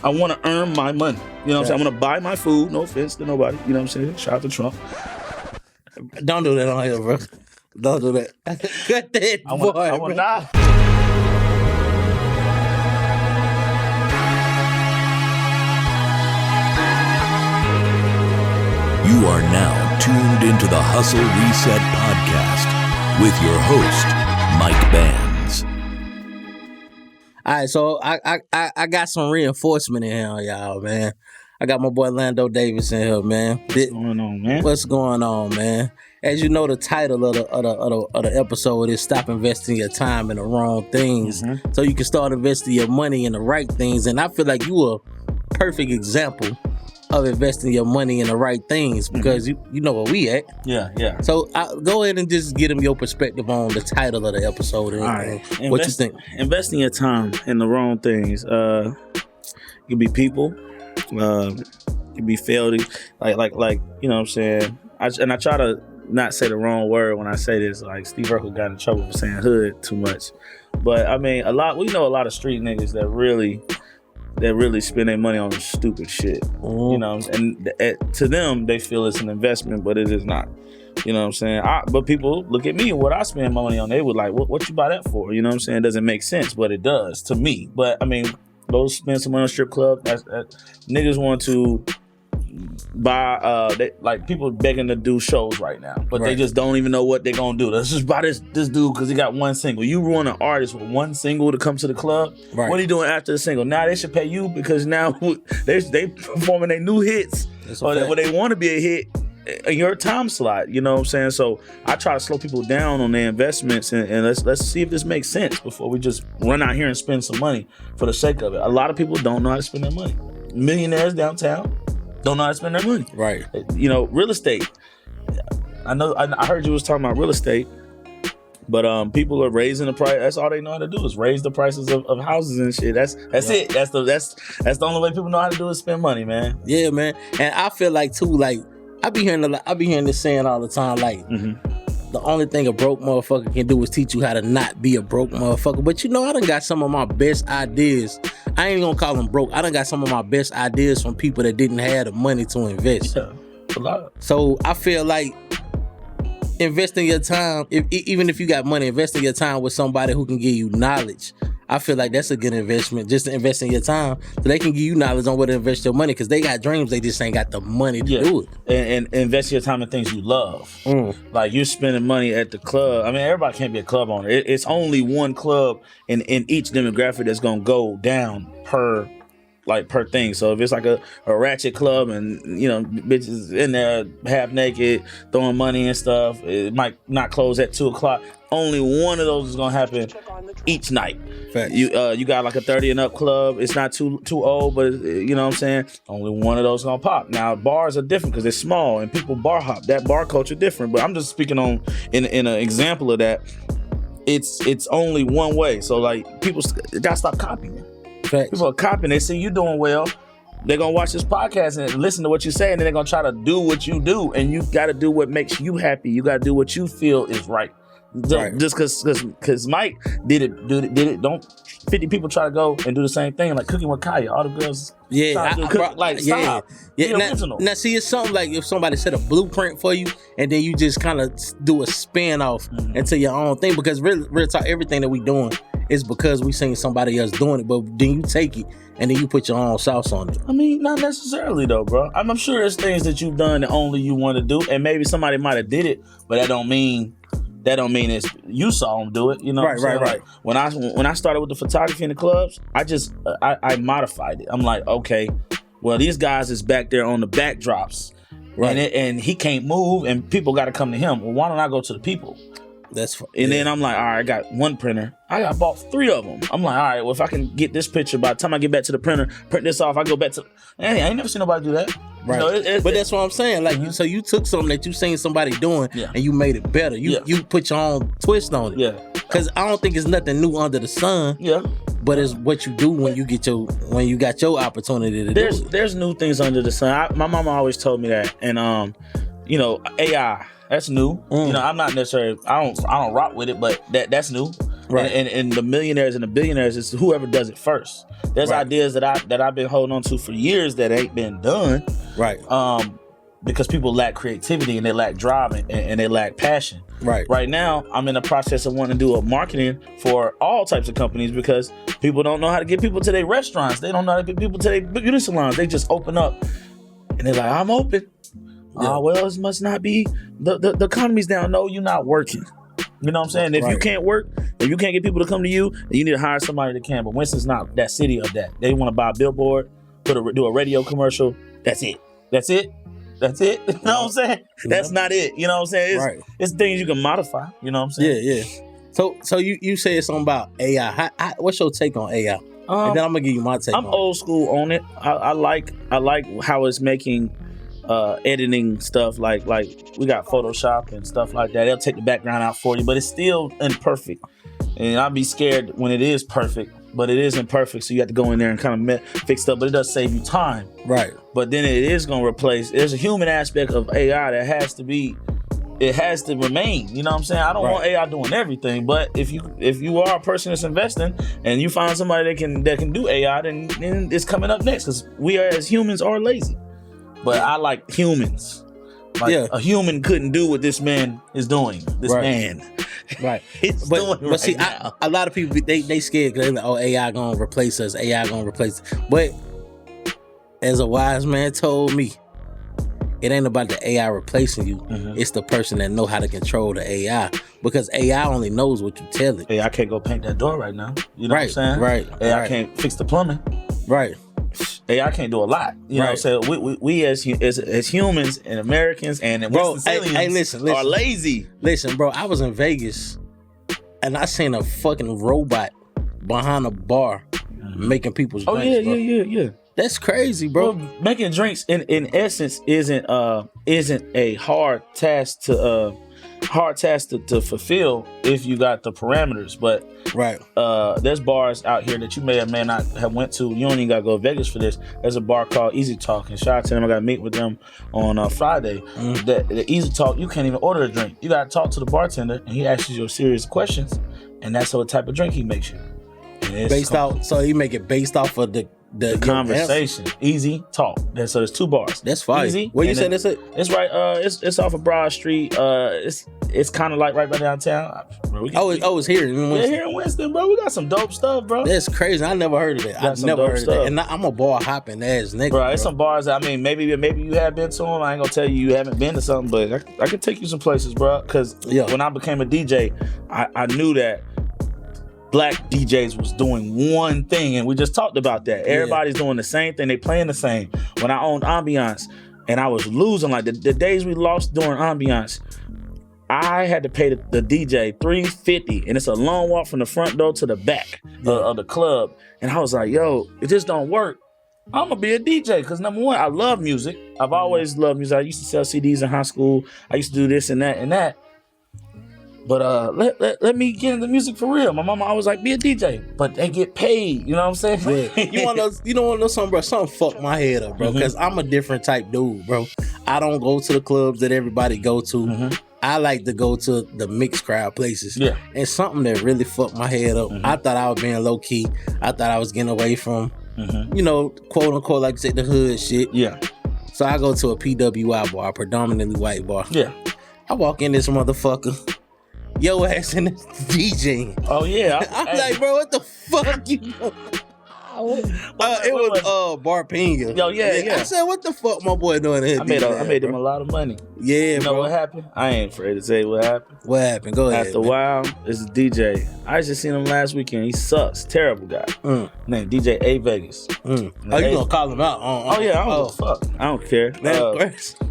I want to earn my money. You know what I'm saying? I'm gonna buy my food. No offense to nobody. You know what I'm saying? Shout out to Trump. Don't do that on here, bro. Don't do that. Cut that, I want to. You are now tuned into the Hustle Reset Podcast with your host, Mike Bands. All right, so I got some reinforcement in here, y'all, man. I got my boy Lando Davis in here, man. What's going on, man? What's going on, man? As you know, the title of the episode is "Stop Investing Your Time in the Wrong Things," so you can start investing your money in the right things. And I feel like you are a perfect example of investing your money in the right things because you know where we at. Yeah. So go ahead and just get them your perspective on the title of the episode and, all right. What you think. Investing your time in the wrong things. It could be people. It could be failed. Like you know what I'm saying. I try to not say the wrong word when I say this. Like Steve Urkel got in trouble for saying hood too much. But I mean, we know a lot of street niggas that really spend their money on stupid shit. You know, and to them, they feel it's an investment, but it is not. You know what I'm saying? But people look at me and what I spend my money on, they would like, what you buy that for? You know what I'm saying? It doesn't make sense, but it does to me. But I mean, go spend some money on a strip club. Niggas want to buy, like people begging to do shows right now, but they just don't even know what they're gonna do. Let's just buy this dude because he got one single. You want an artist with one single to come to the club. Right. What are you doing after the single? Now they should pay you because now they performing their new hits or they want to be a hit in your time slot. You know what I'm saying? So I try to slow people down on their investments and let's see if this makes sense before we just run out here and spend some money for the sake of it. A lot of people don't know how to spend their money. Millionaires downtown don't know how to spend their money. Right. You know, real estate. I heard you was talking about real estate, but people are raising the price. That's all they know how to do is raise the prices of houses and shit. That's it. That's the only way people know how to do is spend money, man. Yeah, man. And I feel like too, like I be hearing this saying all the time, like the only thing a broke motherfucker can do is teach you how to not be a broke motherfucker. But you know, I done got some of my best ideas. I ain't gonna call them broke. I done got some of my best ideas from people that didn't have the money to invest. Yeah, a lot. So I feel like investing your time, even if you got money, investing your time with somebody who can give you knowledge. I feel like that's a good investment, just to invest in your time so they can give you knowledge on where to invest your money because they got dreams, they just ain't got the money to do it. And invest your time in things you love. Like you're spending money at the club. I mean, everybody can't be a club owner. It's only one club in each demographic that's going to go down per thing. So if it's like a ratchet club and, you know, bitches in there half naked, throwing money and stuff, it might not close at 2:00. Only one of those is going to happen each night. Facts. You got like a 30 and up club. It's not too old, but you know what I'm saying? Only one of those is going to pop. Now, bars are different because they're small and people bar hop. That bar culture different, but I'm just speaking on in an example of that. It's only one way. So like people got to stop copying. Facts. People are copying. They see you doing well. They're going to watch this podcast and listen to what you say, and then they're going to try to do what you do. And you got to do what makes you happy. You got to do what you feel is right. Just because Mike did it. Don't 50 people try to go and do the same thing, like Cooking with Kaya. All the girls stop. Now see, it's something like if somebody set a blueprint for you and then you just kind of do a spin off into your own thing, because real talk, everything that we doing is because we seen somebody else doing it, but then you take it and then you put your own sauce on it. I mean, not necessarily though, bro. I'm sure there's things that you've done that only you want to do, and maybe somebody might have did it, but that don't mean it's you saw them do it, you know. Right. Like, when I started with the photography in the clubs, I modified it. I'm like, okay, well, these guys is back there on the backdrops, right? And he can't move, and people got to come to him. Well, why don't I go to the people? Then I'm like, all right, I got one printer. I bought 3 of them. I'm like, all right, well, if I can get this picture by the time I get back to the printer, print this off, I go back to. Hey, I ain't never seen nobody do that. Right. You know, but that's what I'm saying. Like you took something that you seen somebody doing and you made it better. You put your own twist on it. Yeah. Because I don't think it's nothing new under the sun. Yeah. But it's what you do when you got your opportunity to do it. There's new things under the sun. My mama always told me that. And you know, AI, that's new. You know, I'm not necessarily I don't rock with it, but that's new. Right. And the millionaires and the billionaires is whoever does it first. There's ideas that I've been holding on to for years that ain't been done. Right. Because people lack creativity and they lack drive and they lack passion. Right. Right now, I'm in the process of wanting to do a marketing for all types of companies because people don't know how to get people to their restaurants. They don't know how to get people to their beauty salons. They just open up and they're like, I'm open. Yeah. Well, it must not be the economy's down. No, you're not working. You know what I'm saying? If you can't work, if you can't get people to come to you, then you need to hire somebody that can. But Winston's not that city of that. They want to buy a billboard, do a radio commercial. That's it. You know what I'm saying? That's not it. You know what I'm saying? It's things you can modify. You know what I'm saying? Yeah. So you said something about AI. What's your take on AI? And then I'm gonna give you my take. I'm old school on it. I like how it's making editing stuff like we got Photoshop and stuff like that. They'll take the background out for you, but it's still imperfect. And I'll be scared when it is perfect, but it is imperfect. So you have to go in there and kind of fix stuff, but it does save you time. Right. But then it is going to replace, there's a human aspect of AI that has to remain. You know what I'm saying? I don't want AI doing everything, but if you are a person that's investing and you find somebody that can do AI, then it's coming up next because we as humans are lazy. But I like humans. A human couldn't do what this man is doing. This man. Right. But see, a lot of people, they scared because they're like, oh, AI gonna replace us. AI gonna replace us. But as a wise man told me, it ain't about the AI replacing you. Mm-hmm. It's the person that know how to control the AI. Because AI only knows what you tell it. AI can't go paint that door right now. You know what I'm saying? Right. AI can't fix the plumbing. Right. AI can't do a lot. You know what I'm saying? We as humans and Americans and Winston-Salians are lazy. Listen, bro, I was in Vegas and I seen a fucking robot behind a bar making people's drinks. Oh, yeah. That's crazy, bro. Well, making drinks in essence isn't a hard task to fulfill if you got the parameters. But there's bars out here that you may or may not have went to. You don't even gotta go to Vegas for this. There's a bar called Easy Talk, and shout out to them. I gotta meet with them on Friday. The Easy Talk, you can't even order a drink. You gotta talk to the bartender, and he asks you serious questions, and that's what type of drink he makes you. So he make it based off of the conversation. Easy Talk. So there's two bars. That's fine. Easy. Where you saying this at? It's right. It's off of Broad Street. It's kind of like right by downtown. It's here in Winston. Yeah, here in Winston, bro. We got some dope stuff, bro. That's crazy. I never heard of it. I've never heard of that. And I'm a bar hopping ass nigga. Bro, it's some bars that, I mean, maybe you have been to them. I ain't gonna tell you haven't been to something, but I can take you some places, bro. Because when I became a DJ, I knew that Black DJs was doing one thing, and we just talked about that. Everybody's doing the same thing. They playing the same. When I owned Ambiance, and I was losing, like the days we lost during Ambiance, I had to pay the DJ $350, and it's a long walk from the front door to the back of the club. And I was like, yo, it just don't work. I'm gonna be a DJ because number one, I love music. I've always loved music. I used to sell CDs in high school. I used to do this and that and that. But let me get into music for real. My mama always like, be a DJ, but they get paid. You know what I'm saying? Yeah. You don't want to know something, bro? Something fucked my head up, bro. Because I'm a different type dude, bro. I don't go to the clubs that everybody go to. I like to go to the mixed crowd places. Yeah. And something that really fucked my head up. I thought I was being low key. I thought I was getting away from, quote unquote, like you say, the hood shit. Yeah. So I go to a PWI bar, predominantly white bar. Yeah. I walk in this motherfucker. Yo ass in the DJing. Oh yeah. I'm like, bro, what the fuck you know? It was Bar Pinga. Yo, yeah. I said, what the fuck my boy doing here? I made him a lot of money. Yeah, you know what happened? I ain't afraid to say what happened. What happened? Go ahead. After a while, it's a DJ. I just seen him last weekend. He sucks. Terrible guy. Named DJ A Vegas. Oh, you gonna call him out? Oh yeah, I don't give a fuck. I don't care.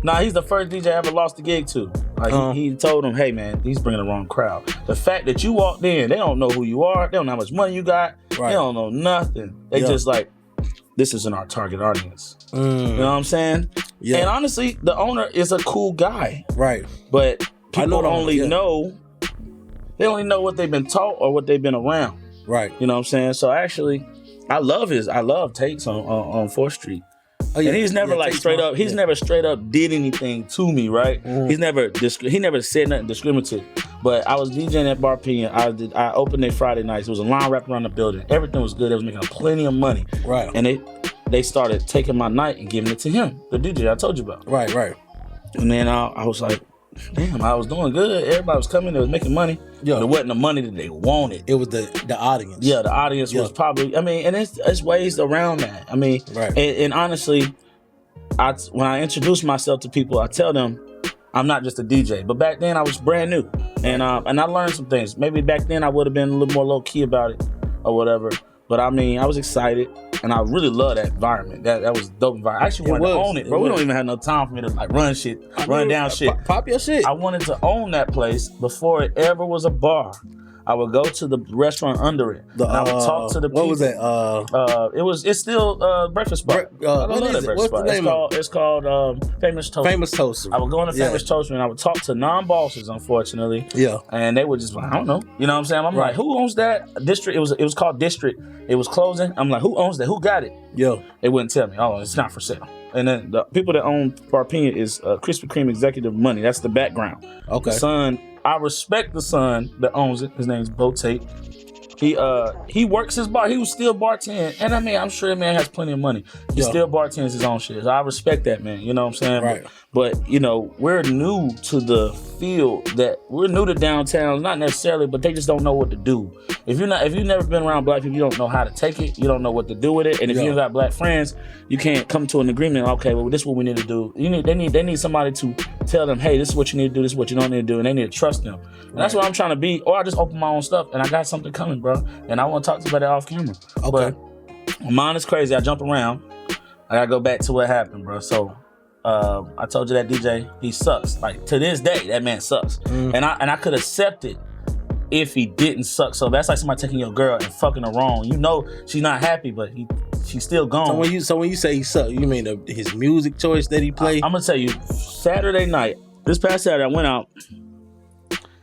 Nah, he's the first DJ I ever lost the gig to. Like he told him, hey man, he's bringing the wrong crowd. The fact that you walked in, they don't know who you are. They don't know how much money you got. Right. They don't know nothing. They just like, this isn't our target audience. You know what I'm saying? Yeah. And honestly, the owner is a cool guy. Right. But people only know what they've been taught or what they've been around. Right. You know what I'm saying? So actually, I love takes on 4th Street. Oh, yeah. And he's never never straight up did anything to me, right? He never said nothing discriminative. But I was DJing at Bar P, and I opened it Friday nights. It was a line wrapped around the building. Everything was good. They was making plenty of money. Right. And they started taking my night and giving it to him, the DJ I told you about. Right. And then I was like, damn, I was doing good. Everybody was coming. They was making money. Yeah. But it wasn't the money that they wanted. It was the audience. Yeah, the audience was probably, I mean, and it's ways around that. I mean, right. And honestly, when I introduce myself to people, I tell them I'm not just a DJ. But back then I was brand new. And I learned some things. Maybe back then I would have been a little more low key about it or whatever. But I mean, I was excited, and I really love that environment. That was a dope environment. I actually wanted to own it, bro. We don't even have no time for me to like run down shit. Pop your shit. I wanted to own that place before it ever was a bar. I would go to the restaurant under it. And I would talk to the people. What was that? It's still Breakfast Bar. I love that Breakfast Bar. It's called Famous Toaster. Famous Toaster. I would go in the Famous Toaster and I would talk to non-bosses, unfortunately. Yeah. And they would just like, I don't know. You know what I'm saying? I'm like, who owns that? District. It was called District. It was closing. I'm like, who owns that? Who got it? Yeah. They wouldn't tell me. Oh, it's not for sale. And then the people that own Barpina is Krispy Kreme Executive Money. That's the background. Okay. The son, I respect the son that owns it. His name's Bo Tate. He works his bar. He was still bartending. And I mean, I'm sure that man has plenty of money. He still bartends his own shit. So I respect that, man. You know what I'm saying? Right. But you know, we're new to the field we're new to downtown, not necessarily, but they just don't know what to do. If you've never been around black people, you don't know how to take it. You don't know what to do with it. And if you got black friends, you can't come to an agreement. Okay, well, this is what we need to do. They need somebody to tell them, hey, this is what you need to do. This is what you don't need to do. And they need to trust them. And that's what I'm trying to be. Or I just open my own stuff and I got something coming, bro. And I want to talk to you about that off camera. Okay. But mine is crazy. I jump around. I gotta go back to what happened, bro. So I told you that DJ, he sucks. Like to this day, that man sucks. And I could accept it if he didn't suck. So that's like somebody taking your girl and fucking her wrong. You know she's not happy, but she's still gone. So when you say he sucked, you mean his music choice that he played? I'm gonna tell you, Saturday night, this past Saturday, I went out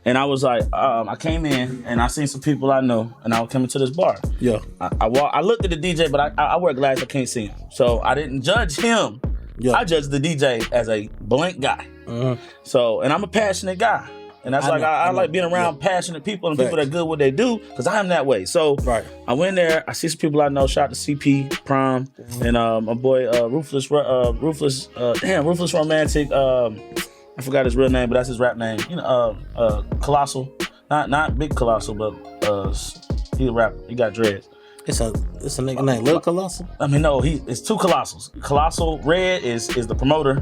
and I was like, I came in and I seen some people I know, and I was coming to this bar. Yeah. I looked at the DJ, but I wear glasses, I can't see him. So I didn't judge him. Yeah. I judged the DJ as a blank guy. Mm-hmm. So, and I'm a passionate guy. And that's I like being around passionate people and people that good what they do, because I am that way. So I went there, I see some people I know, shout out to CP, Prime, and my boy Ruthless Romantic, I forgot his real name, but that's his rap name. You know, Colossal. Not Big Colossal, but he's a rapper. He got dreads. It's a nigga named Lil Colossal? I mean, no, it's two Colossals. Colossal Red is the promoter.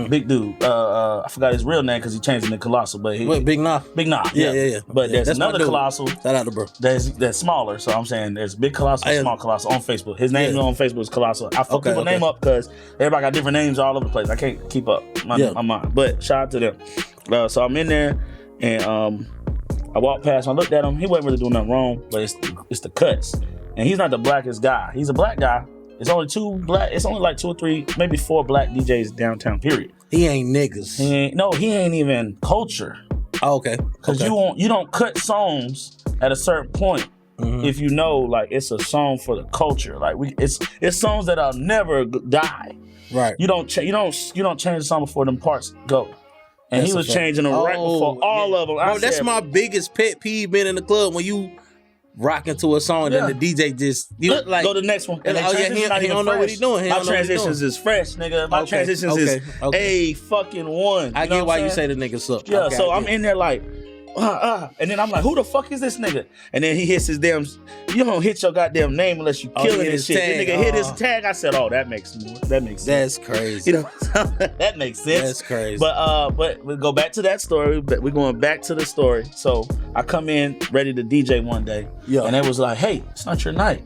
Big dude. I forgot his real name because he changed it to Colossal. But Big Nah? Big Nah, yeah. But there's another Colossal. Shout out to bro. That's smaller. So I'm saying there's Big Colossal and Small Colossal on Facebook. His name on Facebook is Colossal. I fuck people's name up because everybody got different names all over the place. I can't keep up my mind. But shout out to them. So I'm in there and I walked past and I looked at him. He wasn't really doing nothing wrong, but it's the cuts. And he's not the blackest guy. He's a black guy. It's only like 2 or 3, maybe 4 black DJs downtown, period. He ain't niggas. He ain't even culture. Oh, okay. Because you don't cut songs at a certain point if you know like it's a song for the culture. Like it's songs that'll never die. Right. You don't change the song before them parts go. And he was changing them right before all of them. Bro, that's my biggest pet peeve being in the club, when you rocking to a song and then the DJ just like go to the next one. And he don't know what he's doing. My transitions is fresh, nigga. My transitions is a fucking one. I get why you say the nigga suck. Yeah, so I'm in there like, and then I'm like, who the fuck is this nigga? And then he hits his damn, you don't hit your goddamn name unless you killing this shit. The nigga hit his tag. I said, that makes sense. That's crazy. You know, that makes sense. That's crazy. But we go back to that story. But we're going back to the story. So I come in ready to DJ one day, and they was like, hey, it's not your night.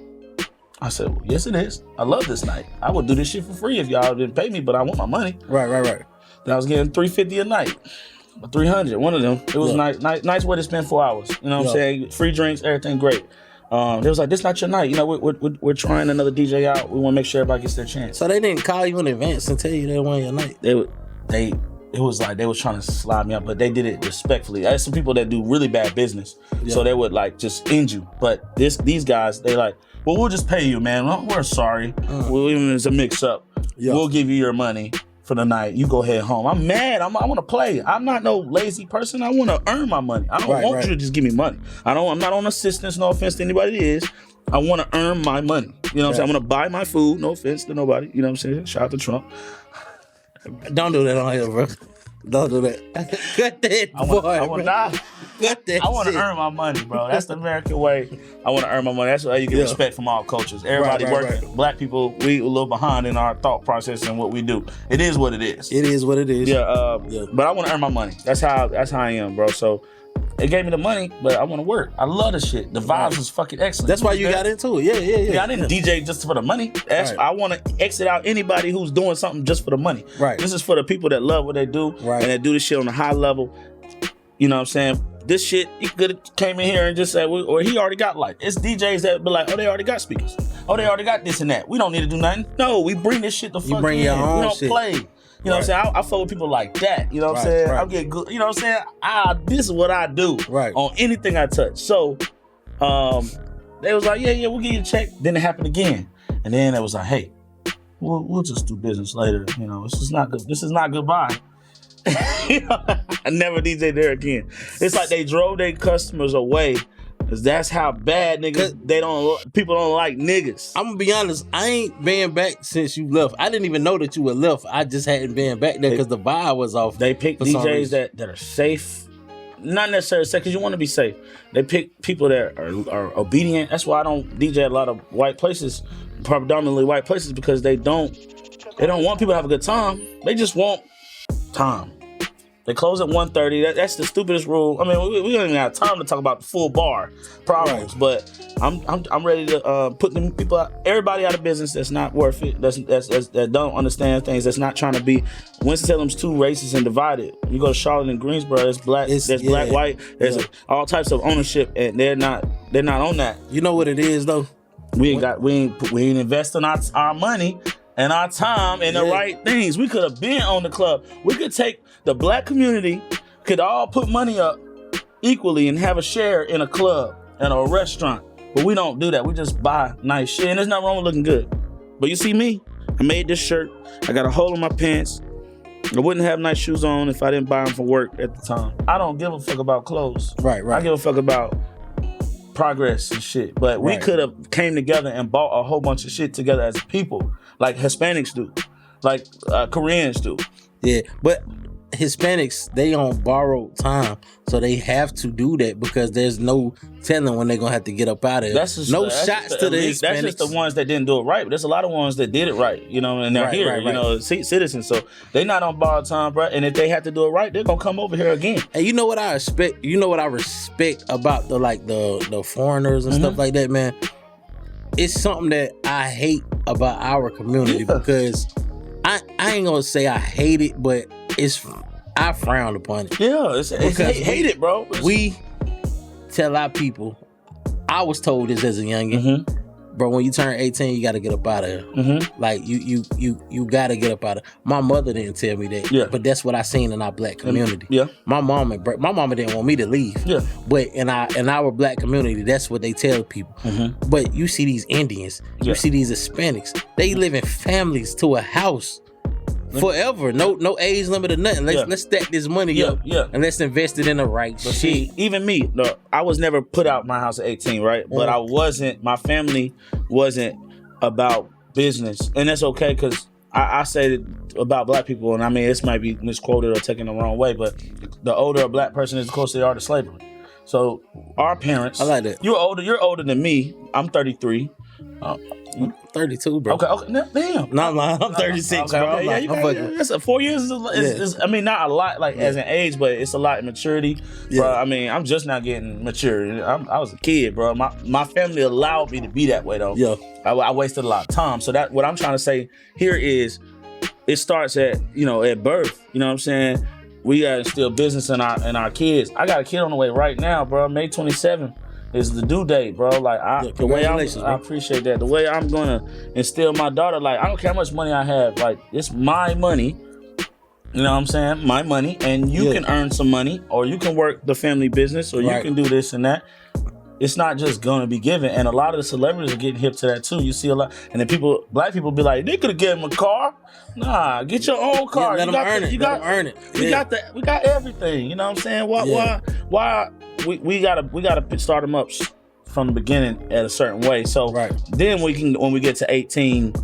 I said, well, yes, it is. I love this night. I would do this shit for free if y'all didn't pay me, but I want my money. Right. Then I was getting $350 a night. 300, one of them. It was nice way to spend 4 hours. You know what I'm saying? Free drinks, everything great. They was like, this not your night. You know, we're trying another DJ out. We want to make sure everybody gets their chance. So they didn't call you in advance and tell you they weren't your night? It was like they was trying to slide me up, but they did it respectfully. There's some people that do really bad business, so they would like just end you. But these guys, they like, well, we'll just pay you, man. We're sorry. Even if it's a mix up, we'll give you your money for the night. You go head home. I'm mad. I want to play. I'm not no lazy person. I want to earn my money. I don't want you to just give me money. I'm not on assistance. No offense to anybody that is. I want to earn my money. You know what I'm saying? I'm going to buy my food. No offense to nobody. You know what I'm saying? Shout out to Trump. Don't do that on here, bro. Don't do that. Cut that, boy. Cut that. I want to earn my money, bro. That's the American way. I want to earn my money. That's why you get respect from all cultures. Everybody working. Right. Black people, we a little behind in our thought process and what we do. It is what it is. It is what it is. Yeah. But I want to earn my money. That's how I am, bro. So it gave me the money, but I want to work. I love this shit. The vibes was fucking excellent. That's why you got into it. Yeah. I didn't DJ just for the money. I want to exit out anybody who's doing something just for the money. Right. This is for the people that love what they do and that do this shit on a high level. You know what I'm saying? This shit, he could have came in here and just said, or he already got like, it's DJs that be like, oh, they already got speakers. Oh, they already got this and that. We don't need to do nothing. No, we bring this shit the fuck in. You bring your own We don't shit. play. You know what I'm saying? I fuck with people like that. You know what I'm saying? I get good. You know what I'm saying? This is what I do on anything I touch. So they was like, yeah, we'll give you a check. Then it happened again. And then it was like, hey, we'll just do business later. You know, this is not good. This is not goodbye. I never DJ there again. It's like they drove their customers away. Cause that's how bad niggas, people don't like niggas. I'm gonna be honest, I ain't been back since you left. I didn't even know that you were left. I just hadn't been back there because the vibe was off. They pick DJs that are safe. Not necessarily safe, because you want to be safe. They pick people that are obedient. That's why I don't DJ at a lot of white places, predominantly white places, because they don't want people to have a good time. They just want time. They close at 1:30. That's the stupidest rule. I mean, we don't even have time to talk about the full bar problems. But I'm ready to put them people out, everybody out of business that's not worth it. That don't understand things. That's not trying to be. Winston-Salem's too racist and divided. You go to Charlotte and Greensboro. There's black, black, white. There's all types of ownership, and they're not on that. You know what it is though. We ain't investing our money and our time in the right things. We could have been on the club. We could take the black community, could all put money up equally and have a share in a club and a restaurant. But we don't do that. We just buy nice shit. And there's nothing wrong with looking good. But you see me, I made this shirt. I got a hole in my pants. I wouldn't have nice shoes on if I didn't buy them for work at the time. I don't give a fuck about clothes. Right. I give a fuck about progress and shit. But we could have came together and bought a whole bunch of shit together as people. Like Hispanics do. Like Koreans do. Yeah, but Hispanics, they on borrowed time, so they have to do that because there's no telling when they're gonna have to get up out of it. Shots to the Hispanics. That's just the ones that didn't do it right. But there's a lot of ones that did it right, you know, and they're here, you know, citizens. So they not on borrowed time, bro. And if they have to do it right, they're gonna come over here again. And you know what I respect? You know what I respect about the foreigners and stuff like that, man? It's something that I hate about our community because I ain't gonna say I hate it, but I frown upon it. Yeah, it's hate it, bro. We tell our people, I was told this as a youngin', bro, when you turn 18, you gotta get up out of here. Like you gotta get up out of here. My mother didn't tell me that, but that's what I seen in our black community. My mama didn't want me to leave. But in our black community, that's what they tell people. But you see these Indians, you see these Hispanics, they live in families to a house. Forever, no age limit or nothing. Let's stack this money up, and let's invest it in the right shit. See, even me, I was never put out my house at 18, right? But I wasn't. My family wasn't about business, and that's okay because I say it about black people, and I mean this might be misquoted or taken the wrong way, but the older a black person is, the closer they are to slavery. So our parents, I like that. You're older than me. I'm 33. 32, bro. Okay. Damn. No, I'm 36, bro. That's 4 years is I mean, not a lot, like as an age, but it's a lot in maturity, bro. I mean, I'm just now getting mature. I was a kid, bro. My family allowed me to be that way, though. I wasted a lot of time. So that what I'm trying to say here is, it starts at birth. You know what I'm saying? We gotta instill business in our kids. I got a kid on the way right now, bro. May 27th. Is the due date, bro. Like the way I appreciate that. The way I'm gonna instill my daughter, like I don't care how much money I have, like it's my money. You know what I'm saying? My money, and you can earn some money, or you can work the family business, or you can do this and that. it's not just gonna be given. And a lot of the celebrities are getting hip to that too. You see a lot, and then black people be like, they could have given him a car. Nah, get your own car. Let them earn it. Let them earn it. We got everything. You know what I'm saying? Why we gotta start them up from the beginning at a certain way. So then when we get to 18,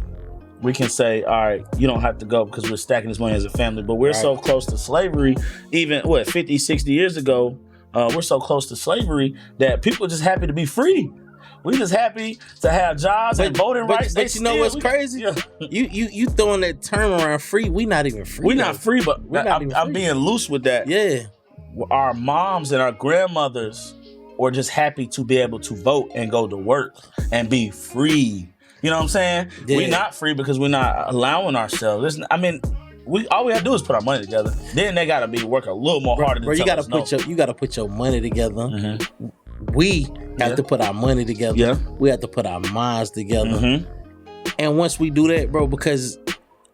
we can say, all right, you don't have to go because we're stacking this money as a family. But we're so close to slavery, even 50, 60 years ago, we're so close to slavery that people are just happy to be free. We just happy to have jobs and voting rights. But you know what's crazy? Yeah. You throwing that term around free. We not even free. We're not free, but I'm being loose with that. Yeah. Our moms and our grandmothers were just happy to be able to vote and go to work and be free. You know what I'm saying? Yeah. We're not free because we're not allowing ourselves. All we have to do is put our money together. Then they gotta work a little more harder. Bro, you gotta put your money together. Mm-hmm. We have to put our money together. Yeah. We have to put our minds together. Mm-hmm. And once we do that, bro, because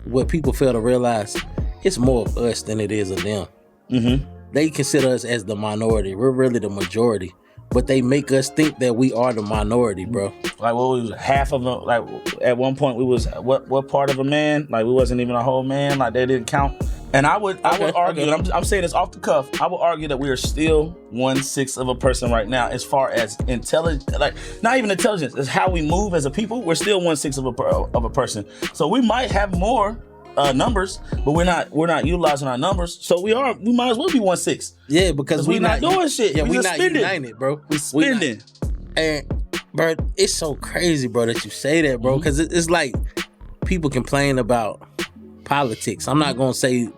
what people fail to realize, it's more of us than it is of them. Mm-hmm. They consider us as the minority. We're really the majority. But they make us think that we are the minority, bro. Like, what was half of them? Like, at one point, we was what part of a man? Like, we wasn't even a whole man. Like, they didn't count. And I would argue, and I'm saying this off the cuff, I would argue that we are still 1/6 of a person right now as far as intelligence, like, not even intelligence, it's how we move as a people. We're still 1/6 of a person. So we might have more numbers, but we're not utilizing our numbers. So we might as well be 1/6. Yeah, because we're not doing shit. Yeah, we're not united, bro. We spending. And bro, it's so crazy, bro, that you say that, bro, because it's like people complain about politics. I'm not gonna say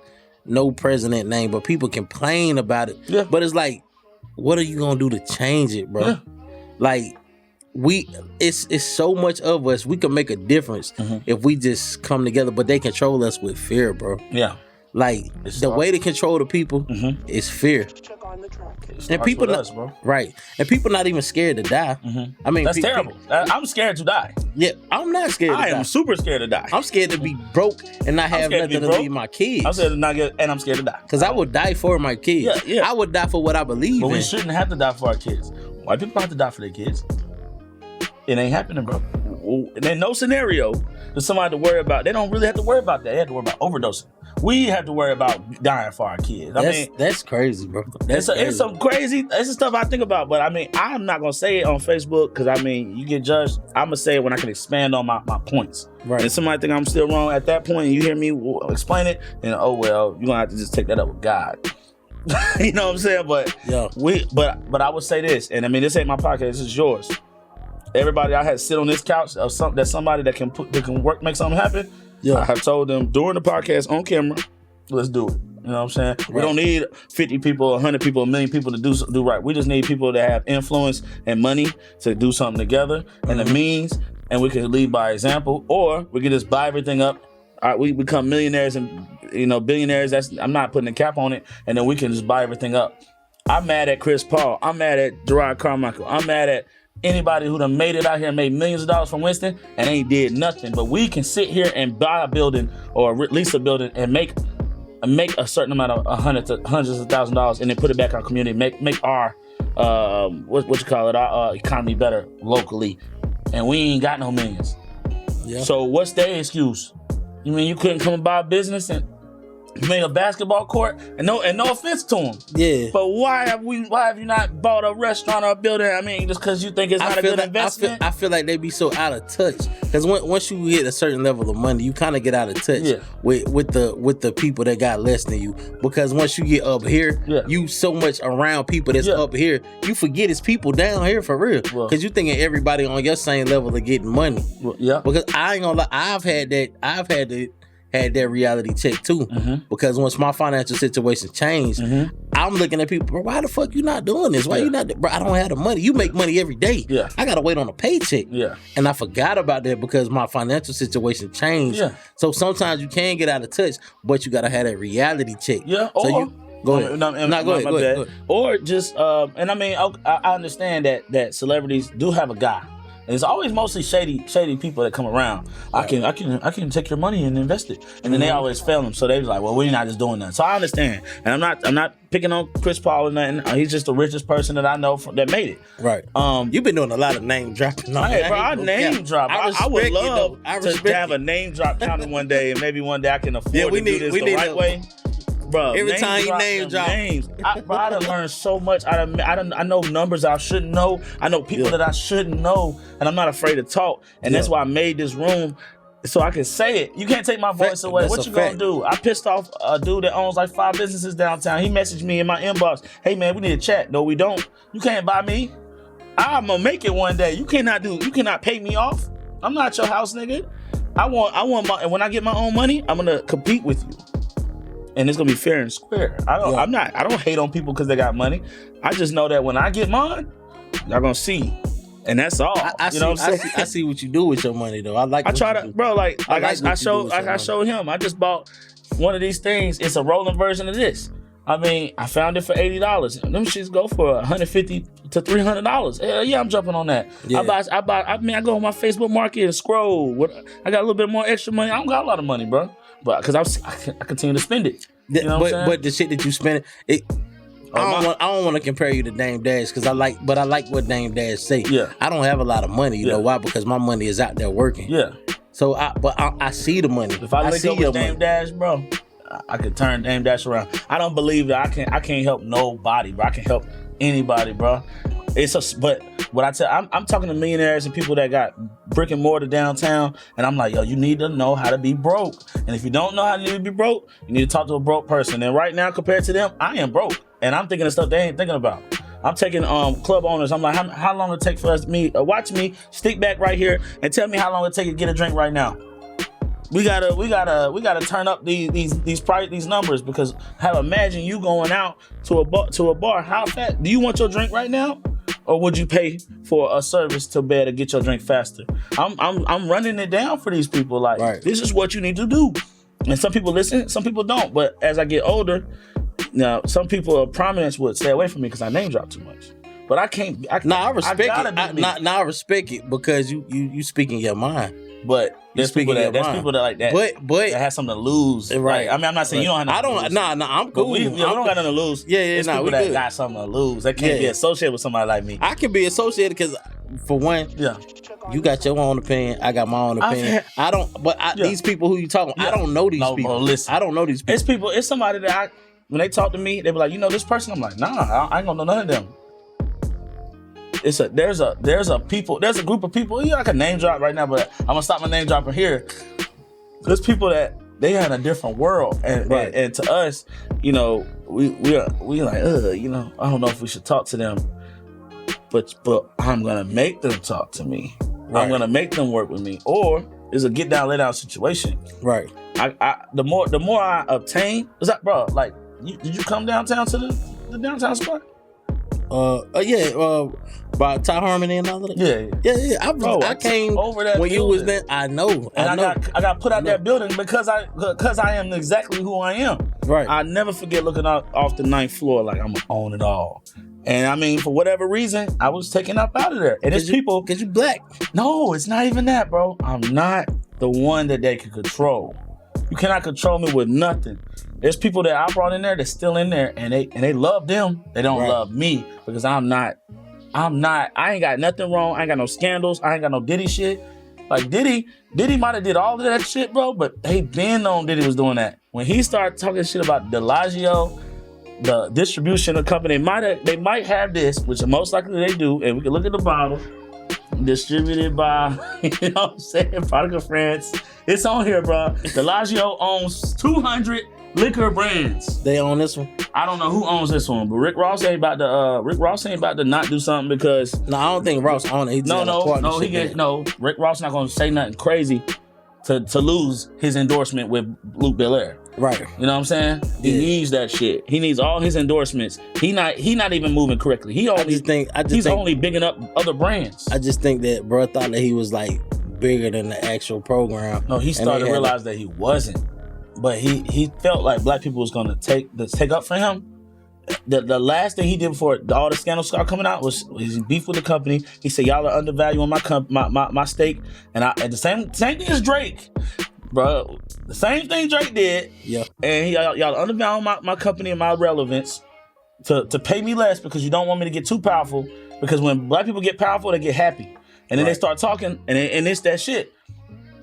no president name, but people complain about it. Yeah. But it's like, what are you gonna do to change it, bro? Yeah. Like, it's so much of us. We can make a difference if we just come together, but they control us with fear, bro. Yeah. Like, the way to control the people is fear. And people not, us, bro. Right. And people not even scared to die. I mean, that's terrible. I'm scared to die. Yeah, I'm not scared to die. I am super scared to die. I'm scared to be broke and not have nothing to leave my kids. I'm scared to not get, and I'm scared to die. Because I would die for my kids. Yeah. I would die for what I believe in. But we shouldn't have to die for our kids. White people have to die for their kids. It ain't happening, bro. There's no scenario for somebody to worry about. They don't really have to worry about that. They have to worry about overdosing. We have to worry about dying for our kids. That's crazy, bro. It's some crazy. It's the stuff I think about. But I'm not gonna say it on Facebook because you get judged. I'm gonna say it when I can expand on my points. Right. And somebody think I'm still wrong at that point, and you hear me explain it, and oh well, you're gonna have to just take that up with God. You know what I'm saying? But but I would say this, and this ain't my podcast. This is yours. Everybody I had to sit on this couch of somebody that can work, make something happen. Yeah. I have told them during the podcast on camera, let's do it. You know what I'm saying? Right. We don't need 50 people, 100 people, 1 million people to do right. We just need people that have influence and money to do something together and the means, and we can lead by example, or we can just buy everything up. All right, we become millionaires and billionaires. I'm not putting a cap on it, and then we can just buy everything up. I'm mad at Chris Paul. I'm mad at Gerard Carmichael. I'm mad at anybody who done made it out here, made millions of dollars from Winston and ain't did nothing. But we can sit here and buy a building or lease a building and make a certain amount of hundreds of $1,000s and then put it back in our community. Make our our economy better locally. And we ain't got no millions. Yeah. So what's their excuse? You mean you couldn't come and buy a business and made a basketball court, and no offense to them. Yeah. But why have you not bought a restaurant or a building? Just because you think it's not a good investment? I feel like they be so out of touch. Because once you hit a certain level of money, you kind of get out of touch with the people that got less than you. Because once you get up here, you so much around people that's up here, you forget it's people down here for real. Because you thinking everybody on your same level of getting money. Because I ain't gonna lie, I've had that reality check too. Because once my financial situation changed, I'm looking at people, bro, why the fuck you not doing this? Why you not, bro, I don't have the money. You make money every day. I gotta wait on a paycheck. And I forgot about that because my financial situation changed. So sometimes you can get out of touch, but you gotta have that reality check. Go ahead. Go ahead. Or just, I understand that celebrities do have a guy. And it's always mostly shady people that come around. Right. I can take your money and invest it. And then they always fail them. So they was like, well, we're not just doing that. So I understand. And I'm not picking on Chris Paul or nothing. He's just the richest person that I know that made it. Right. You've been doing a lot of name dropping. Hey, bro, I name drop. I would love to have a name drop counter one day, and maybe one day I can afford to do this the right way. Bro, every time you name drop names, I done learned so much. I know numbers I shouldn't know. I know people that I shouldn't know, and I'm not afraid to talk. And that's why I made this room so I can say it. You can't take my voice away. What you gonna do? I pissed off a dude that owns like 5 businesses downtown. He messaged me in my inbox, "Hey man, we need to chat." No, we don't. You can't buy me. I'm gonna make it one day. You cannot pay me off. I'm not your house nigga. I want my, and when I get my own money, I'm gonna compete with you. And it's gonna be fair and square. I don't hate on people because they got money. I just know that when I get mine, y'all gonna see. And that's all. I see what you do with your money though. I showed him. I just bought one of these things. It's a rolling version of this. I mean, I found it for $80. Them shits go for $150 to $300. Hell yeah, I'm jumping on that. Yeah. I go on my Facebook Market and scroll. I got a little bit more extra money. I don't got a lot of money, bro. But because I continue to spend it. You know but the shit that you spend I don't want to compare you to Dame Dash because I like what Dame Dash say. Yeah. I don't have a lot of money. You know why? Because my money is out there working. Yeah. So I see the money. If I link up with Dame Dash, bro, I could turn Dame Dash around. I don't believe that I can't help nobody, bro. I can help anybody, bro. But what I tell, I'm talking to millionaires and people that got brick and mortar downtown, and I'm like, yo, you need to know how to be broke. And if you don't know how to be broke, you need to talk to a broke person. And right now, compared to them, I am broke, and I'm thinking of stuff they ain't thinking about. I'm taking club owners. I'm like, how long it take for us watch me stick back right here and tell me how long it take to get a drink right now. We gotta turn up these numbers because imagine you going out to a bar. How fast do you want your drink right now? Or would you pay for a service to be able to get your drink faster? I'm running it down for these people. Like, This is what you need to do. And some people listen, some people don't. But as I get older, now some people of prominence would stay away from me because I name drop too much. But I can't. I respect it. I respect it because you speaking your mind. But there's people that like that. But that has something to lose. Right. I mean, I'm not saying you don't have nothing to lose. I'm cool. We don't got nothing to lose. Yeah. People that got something to lose. They can't be associated with somebody like me. I can be associated because, for one, you got your own opinion. I got my own opinion. These people who you talking, I don't know these people. Bro, listen, I don't know these people. It's somebody that when they talk to me, they be like, you know this person? I'm like, nah, I ain't gonna know none of them. There's a group of people. I can name drop right now, but I'm gonna stop my name dropping here. There's people that they are in a different world, and to us, we like, I don't know if we should talk to them, but I'm gonna make them talk to me. Right. I'm gonna make them work with me, or it's a get down, lay down situation. Right. The more I obtain, is that, bro? Like, did you come downtown to the downtown spot? By Ty Harmony and all of that. Yeah. I came over that when building. You was there. I know. I got put out that building because I am exactly who I am. Right. I never forget looking out off the 9th floor like I'm gonna own it all. And I mean, for whatever reason, I was taken up out of there. And it's people. Because you black. No, it's not even that, bro. I'm not the one that they can control. You cannot control me with nothing. There's people that I brought in there that's still in there, and they love them. They don't love me because I ain't got nothing wrong. I ain't got no scandals. I ain't got no Diddy shit. Like Diddy might have did all of that shit, bro, but they been known Diddy was doing that. When he started talking shit about Delagio, the distribution of company, they might have this, which most likely they do, and we can look at the bottle. Distributed by, you know what I'm saying, Product of France. It's on here, bro. Delagio owns 200 liquor brands. They own this one? I don't know who owns this one, but Rick Ross ain't about to not do something because I don't think Ross owns it. Rick Ross not gonna say nothing crazy to lose his endorsement with Luke Belair. Right. You know what I'm saying? He needs that shit. He needs all his endorsements. He not even moving correctly. He's only bigging up other brands. I just think that bro thought that he was like bigger than the actual program. No, he started to realize that he wasn't. But he felt like black people was gonna take up for him, the last thing he did before all the scandals started coming out was he beef with the company. He said y'all are undervaluing my stake, and the same thing as Drake, bro. The same thing Drake did. Yeah. And y'all undervalue my company and my relevance to pay me less because you don't want me to get too powerful. Because when black people get powerful, they get happy, and then they start talking, and it's that shit.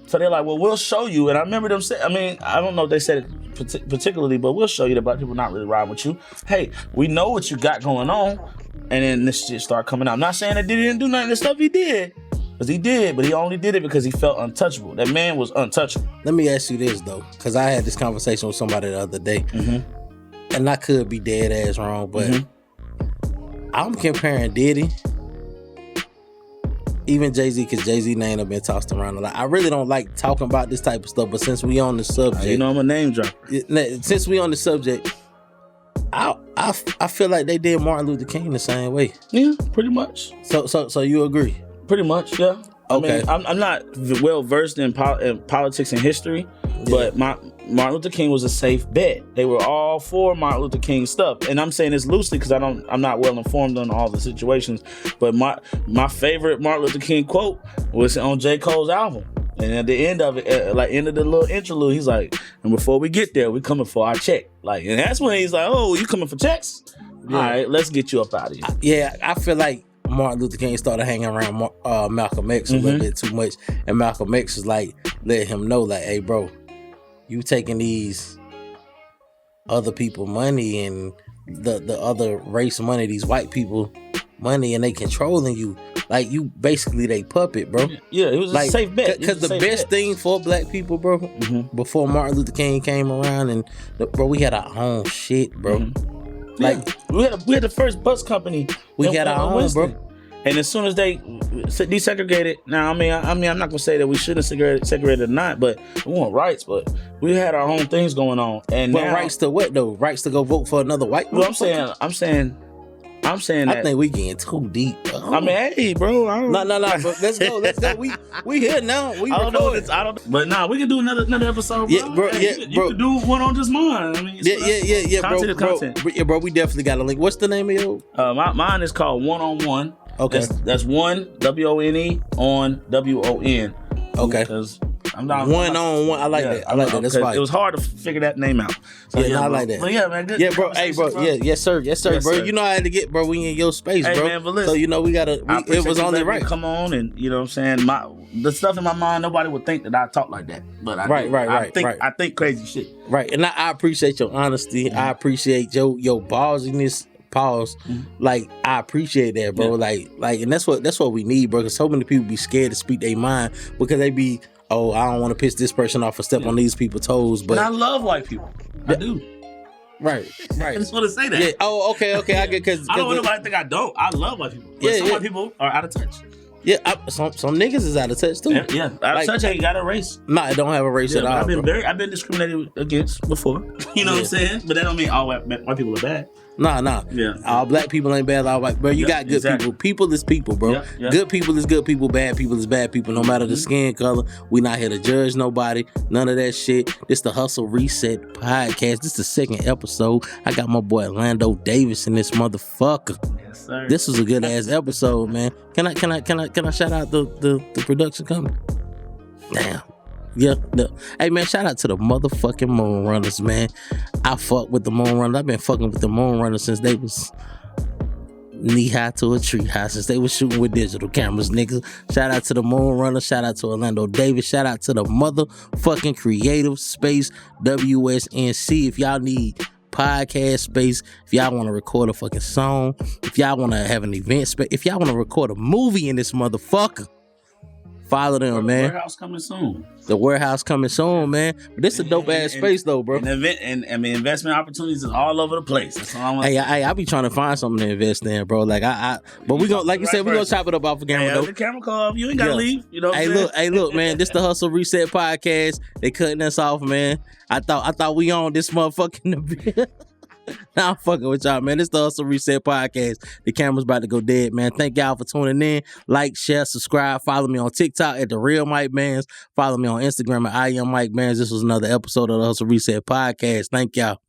So they're like, well, we'll show you. And I remember them saying, I mean, I don't know if they said it particularly, but we'll show you that black people not really riding with you. Hey, we know what you got going on. And then this shit started coming out. I'm not saying that he didn't do none of the stuff he did. Because he did, but he only did it because he felt untouchable. That man was untouchable. Let me ask you this, though. Because I had this conversation with somebody the other day. Mm-hmm. And I could be dead ass wrong, but I'm comparing Diddy, even Jay-Z, because Jay-Z name have been tossed around a lot. I really don't like talking about this type of stuff, but since we on the subject, you know I'm a name dropper. Since we on the subject, I feel like they did Martin Luther King the same way. Yeah, pretty much. So you agree? Pretty much, yeah. Okay. I mean, I'm not well versed in politics and history, but Martin Luther King was a safe bet. They were all for Martin Luther King stuff, and I'm saying this loosely because I'm not well informed on all the situations. But my favorite Martin Luther King quote was on J. Cole's album, and at the end of it, end of the little interlude, he's like, "And before we get there, we coming for our check." Like, and that's when he's like, "Oh, you coming for checks? Yeah. All right, let's get you up out of here." Yeah, I feel like Martin Luther King started hanging around Malcolm X a little bit too much, and Malcolm X was like, let him know, like, hey, bro, you taking these other people money and the other race money, these white people money, and they controlling you. Like, you basically they puppet, bro. Yeah, it was like, a safe bet. Because the best thing for black people, bro, before Martin Luther King came around, and bro, we had our own shit, bro. Like, we had the first bus company. We had our own, bro. And as soon as they desegregated, now I mean, I'm not gonna say that we shouldn't segregate or not, but we want rights. But we had our own things going on. And but now, rights to what though? Rights to go vote for another white man? Well, I'm saying that, I think we getting too deep. I mean, hey, bro. No. But let's go. We here now. We recording. I don't. But nah, we can do another episode. Bro. Yeah, bro. You can do one on just mine. I mean, content, bro. Yeah, bro. We definitely got a link. What's the name of your? Mine is called One on One. Okay. That's one WONE on WON. Okay. Because I'm not one on one. I like that. I like that. That's fine. It was hard to figure that name out. So, I like that. But yeah, man. Good. Yeah, bro. Hey, bro. Yeah, yes, sir, bro. Sir. You know I had to get, bro. We in your space, hey, bro. Man, but listen, so you know we gotta. It was only right. Come on, and you know what I'm saying. The stuff in my mind, nobody would think that I talk like that, but I think crazy shit. Right, and I appreciate your honesty. I appreciate your ballsiness. Pause. Like, I appreciate that, bro. Like, and that's what we need, bro. Because so many people be scared to speak their mind because they be, oh, I don't want to piss this person off or step on these people's toes. But and I love white people. I do. Right. I just want to say that. Yeah. Oh, okay. I get because I don't want nobody to think I don't. I love white people. But some white people are out of touch. Yeah, some niggas is out of touch too. Yeah. Out of touch ain't got a race. Nah, it don't have a race at all. I've been discriminated against before. You know what I'm saying? But that don't mean all white people are bad. Nah. Yeah. All black people ain't bad. All white, bro. You got good people. People is people, bro. Yeah. Good people is good people. Bad people is bad people. No matter the skin color, we not here to judge nobody. None of that shit. This the Hustle Reset podcast. This the second episode. I got my boy Orlando Davis in this motherfucker. Yes, sir. This was a good ass episode, man. Can I shout out the production company? Damn. Yeah. Hey, man, shout out to the motherfucking Moon Runners, man. I fuck with the Moon Runners. I've been fucking with the Moon Runners since they was knee high to a tree high, since they was shooting with digital cameras, niggas. Shout out to the Moon Runners. Shout out to Orlando Davis. Shout out to the motherfucking Creative Space WSNC. If y'all need podcast space, if y'all want to record a fucking song, if y'all want to have an event space, if y'all want to record a movie in this motherfucker, follow them, man. The warehouse coming soon. The warehouse coming soon, man. But this is a dope ass space though, bro. And investment opportunities is all over the place. That's all I want. Hey, I be trying to find something to invest in, bro. Like but we gonna, like you said, we gonna chop it up off the camera though. The camera call, you ain't gotta leave. You know. Hey, look, man. This the Hustle Reset podcast. They cutting us off, man. I thought we on this motherfucking. Nah, I'm fucking with y'all, man. This the Hustle Reset podcast. The camera's about to go dead, man. Thank y'all for tuning in. Like, share, subscribe. Follow me on TikTok at The Real Mike Bands. Follow me on Instagram at I Am Mike Bands. This was another episode of the Hustle Reset podcast. Thank y'all.